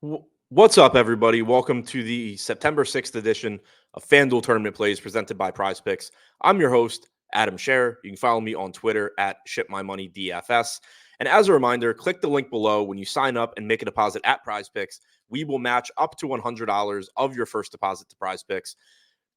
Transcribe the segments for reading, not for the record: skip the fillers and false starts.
What's up, everybody? Welcome to the September 6th edition of FanDuel Tournament Plays presented by Prize Picks. I'm your host, Adam Scherer. You can follow me on Twitter at ShipMyMoneyDFS. And as a reminder, click the link below when you sign up and make a deposit at Prize Picks. We will match up to $100 of your first deposit to Prize Picks.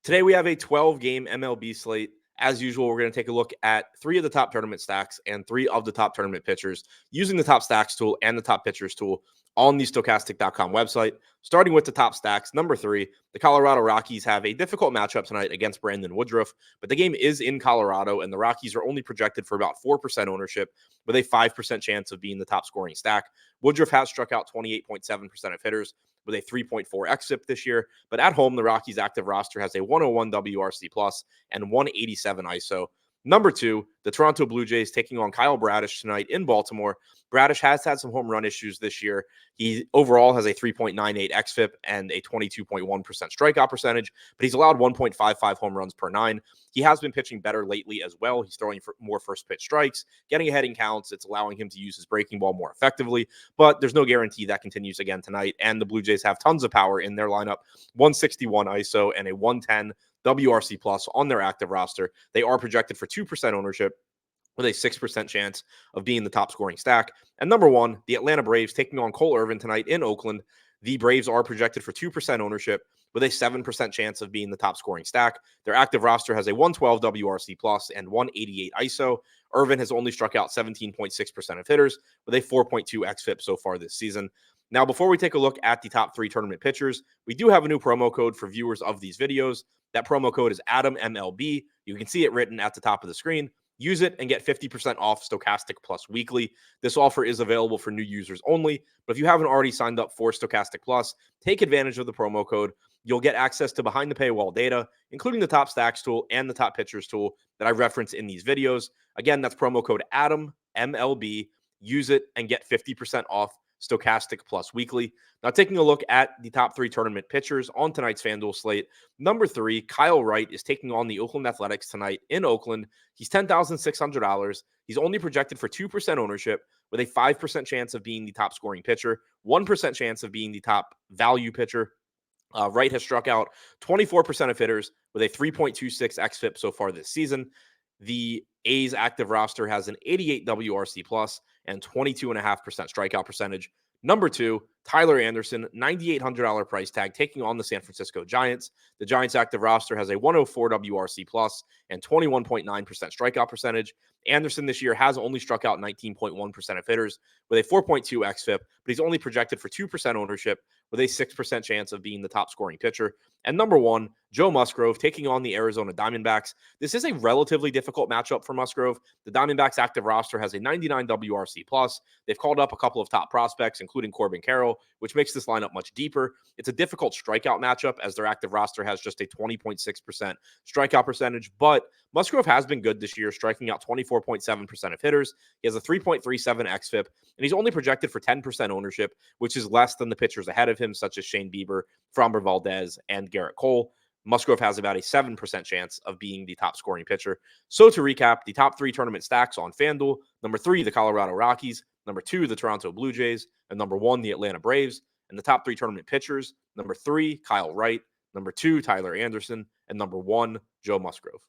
Today, we have a 12-game MLB slate. As usual, we're going to take a look at 3 of the top tournament stacks and 3 of the top tournament pitchers using the top stacks tool and the top pitchers tool on the Stokastic.com website. Starting with the top stacks, number 3, the Colorado Rockies have a difficult matchup tonight against Brandon Woodruff, but the game is in Colorado, and the Rockies are only projected for about 4% ownership with a 5% chance of being the top scoring stack. Woodruff has struck out 28.7% of hitters with a 3.4 xFIP this year, but at home, the Rockies' active roster has a 101 WRC plus and 187 ISO. Number 2, the Toronto Blue Jays taking on Kyle Braudish tonight in Baltimore. Braudish has had some home run issues this year. He overall has a 3.98 xFIP and a 22.1% strikeout percentage, but he's allowed 1.55 home runs per 9. He has been pitching better lately as well. He's throwing for more first pitch strikes, getting ahead in counts. It's allowing him to use his breaking ball more effectively, but there's no guarantee that continues again tonight. And the Blue Jays have tons of power in their lineup, 161 ISO and a 110 WRC plus on their active roster. They are projected for 2% ownership with a 6% chance of being the top scoring stack. And number 1, the Atlanta Braves taking on Irvine tonight in Oakland. The Braves are projected for 2% ownership with a 7% chance of being the top scoring stack. Their active roster has a 112 WRC plus and 188 ISO. Irvine has only struck out 17.6% of hitters with a 4.2 xFIP so far this season. Now, before we take a look at the top 3 tournament pitchers, we do have a new promo code for viewers of these videos. That promo code is AdamMLB. You can see it written at the top of the screen. Use it and get 50% off Stokastic Plus weekly. This offer is available for new users only, but if you haven't already signed up for Stokastic Plus, take advantage of the promo code. You'll get access to behind the paywall data, including the top stacks tool and the top pitchers tool that I reference in these videos. Again, that's promo code AdamMLB. Use it and get 50% off Stokastic Plus weekly. Now, taking a look at the top 3 tournament pitchers on tonight's FanDuel slate. Number 3, Kyle Wright is taking on the Oakland Athletics tonight in Oakland. He's $10,600. He's only projected for 2% ownership with a 5% chance of being the top scoring pitcher, 1% chance of being the top value pitcher. Wright has struck out 24% of hitters with a 3.26 xFIP so far this season. The A's active roster has an 88 WRC plus and 22.5% strikeout percentage. Number 2, Tyler Anderson, $9,800 price tag, taking on the San Francisco Giants. The Giants active roster has a 104 WRC plus and 21.9% strikeout percentage. Anderson this year has only struck out 19.1% of hitters with a 4.2 xFIP, but he's only projected for 2% ownership with a 6% chance of being the top scoring pitcher. And number 1, Joe Musgrove taking on the Arizona Diamondbacks. This is a relatively difficult matchup for Musgrove. The Diamondbacks active roster has a 99 WRC plus. They've called up a couple of top prospects, including Corbin Carroll, which makes this lineup much deeper. It's a difficult strikeout matchup as their active roster has just a 20.6% strikeout percentage, but Musgrove has been good this year, striking out 24.7% of hitters. He has a 3.37 xFIP, and he's only projected for 10% ownership, which is less than the pitchers ahead of him, such as Shane Bieber, Framber Valdez, and Garrett Cole. Musgrove has about a 7% chance of being the top scoring pitcher. So to recap, the top 3 tournament stacks on FanDuel: number 3, the Colorado Rockies; number 2, the Toronto Blue Jays; and number 1, the Atlanta Braves. And the top 3 tournament pitchers: number 3, Kyle Wright; number 2, Tyler Anderson; and number 1, Joe Musgrove.